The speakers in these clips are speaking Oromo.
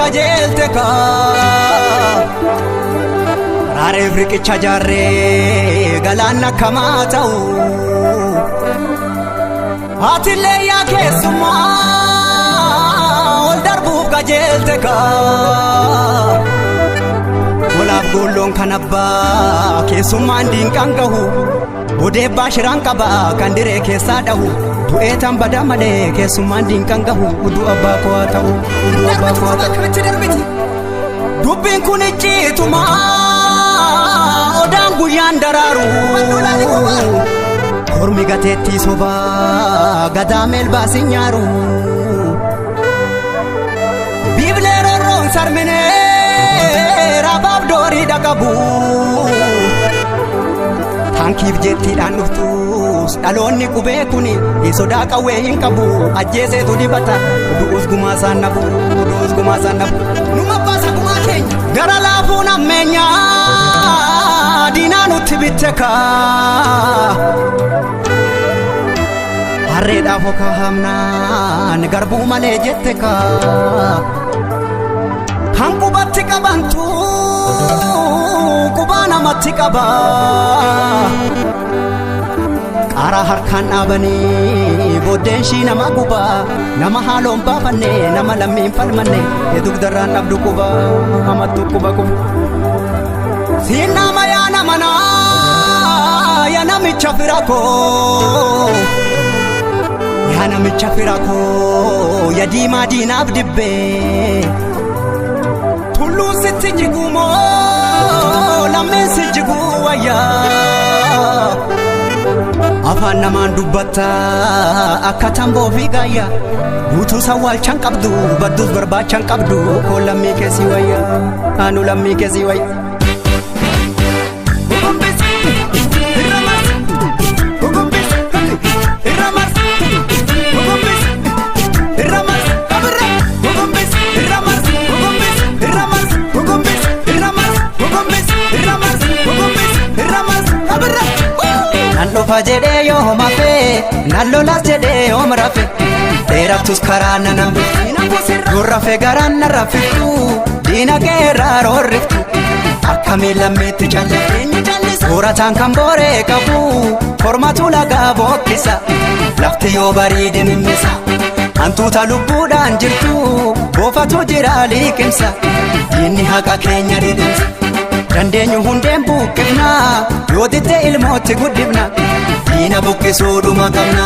kajeelte ka Raaree riqicha jaarree galaanna kamaa ta'u Aatillee yaa keessummaa ol darbuuf kajeelte ka Walaaf golloon kan abbaa keessummaan diinqaan gahu Bodeebbaa shiraan qabaa kan diree keessaa dhahu Du'ee tan bada malee keessummaan diinqaan gahu Uduu abbaa koo haa ta'u Uduu abbaa koo haa ta'u Dubbiin kun icciitumaa Odaan guyyaan daraaru Kormi gateettii sobaa gadaa meelbaasin nyaaru Biiblee rorroon sarminee Rabaaf doorii dhaqabu Hankiif jettiidhaan dhuftus dhaloonni qubee kuni sodaa qawwee hin qabu ajjeeseetu dibata du'us gumaasaan nafu du'us gumaasaan nafu numa baasa gumaa keenya gara laafuun ammeenyaa diinaa nutti bitte kaa harreedhaaf hokaa hamnaan garbuu malee jette kaa kan qubatti qabantu qubaa namatti qaba Qaaraa harkaan dhaabanii booddeen shii nama gubaa nama haaloon baafanne nama lammiin falmanne dugdarraan dhabdu quba hamattu quba quba siin nama yaa namanaa yaa namicha fira koo yaa namicha fira koo yaa diimaa diinaaf dibbee Tulluun sitti jigumoo lammeen si jiguu wayyaa Afaan namaan dubbatta akka tamboo fi gaayyaa Guutuu sawwaalchaan qabdu baddus barbaachaan qabdu Koo lammii keessi wayyaa Anu lammii keessi wayyaa Nallofa jedhee yoo mafee nallolas jedhee yoo marafe dheeraftus karaa nanambe Gurrafe garaan narrafiftu diina keerraa roorriftu Akkamii lammeetti calle Soorataan kan booree qabu Kormatu lagaa bookkisa Lafti yoo bariide mimmisa Hantuuta lubbuudhaan jirtu Boofatu jira liqimsa Diinni haqa keenya didimsa Dandeenyu hundeen buqqifna yoo ditte ilmootti guddifna diina buqqisuu dhuma qabna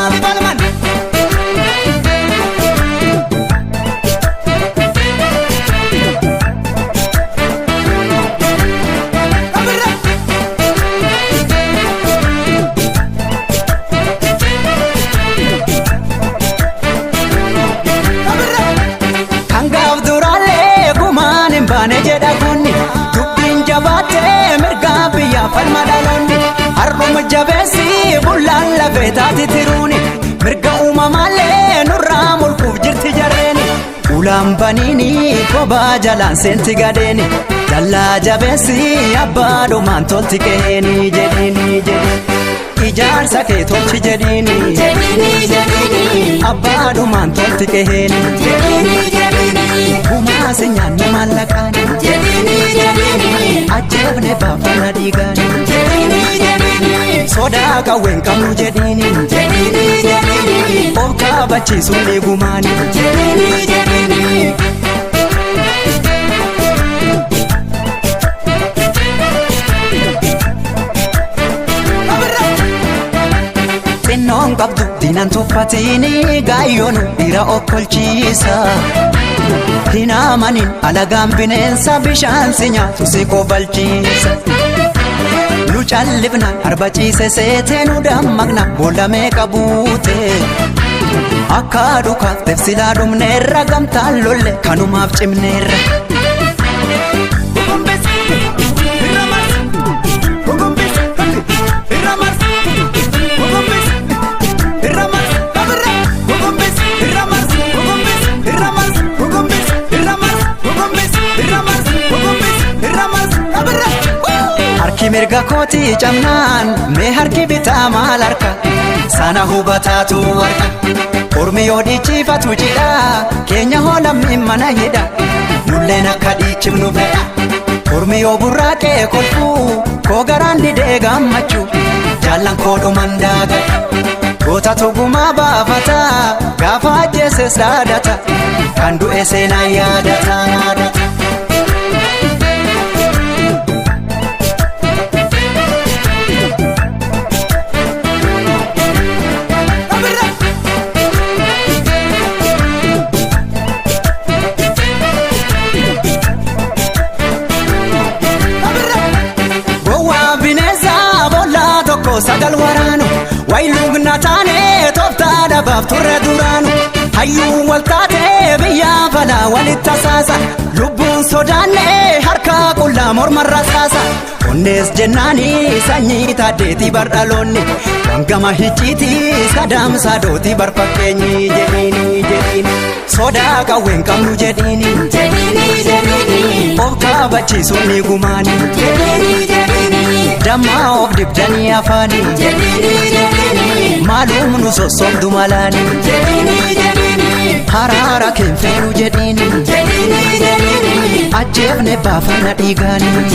Kan gaaf duraallee gumaan hin baane jedha kunni mirgaa biyyaa falma dhaloonni har'uma jabeessi bullaan lafee taati tiruuni mirga uumamaallee nurraa mulquuf jirti jarreeni ulaan baniini kophaa jalaan seenti gadeeni dallaa jabeessi abbaadumaan tolti keeni jedhiini ijaarsa kee tolchi jedhiini abbaadumaan tolti keeni gumaasi nyaanne maallaqaani Ajjeefne baafana dhiigaani sodaa qawween qabnu jedhiini of kaabachiisuun eegumaani Xinnoon qabdu diinan tuffatiini gaayyoon dhiira okkolchiisa Hinaamanin alagaan bineensa bishaan si nyaatu si kobalchiisa Nu callifna harba ciise seetee nu dammaqna boolamee qabuute Akka dhukaaf tefsilaa dhumneerra gamtaan lolle kanumaaf cimneerra Harki mirga kooti camnaan mee harki bitaa maal harka sana hubataatu harka ormi yoo dhiichifatu jidha keenya hoolammiin mana hidha ijoolleen akka dhiichifnu fedha. Ormi yoo burraaqee kolfuu koo garaan didee gammachuu jaallan koo dhuman daagata. Goota tugumaa baafata gaafa ajjeeses dhaadata kan du'e seenaan yaadata. Sagal waraanu wayluu gnataane tooftaa dhabaaf turre duraanu hayyuu waltaatee biyyaa falaa walitti tasaasa lubbuun sodaannee harka qullaa morma rasaasa onnees jennaanii sanyii taaddeetii bardhaloonni wangama hicciitii sadaamsaa dootii barfakkeenyi jedhiini sodaa qawween qabnu jedhiini of kaabachiisuun ni gumaani dammaa of dibdanii afaanii maalum nu sossobdu malaanii haraara keenfeenu jedhiini ajjeefne baafanna dhiigaanii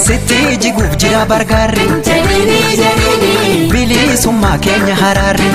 sitti jiguuf jira bargaarri bilisummaa keenya haraarri.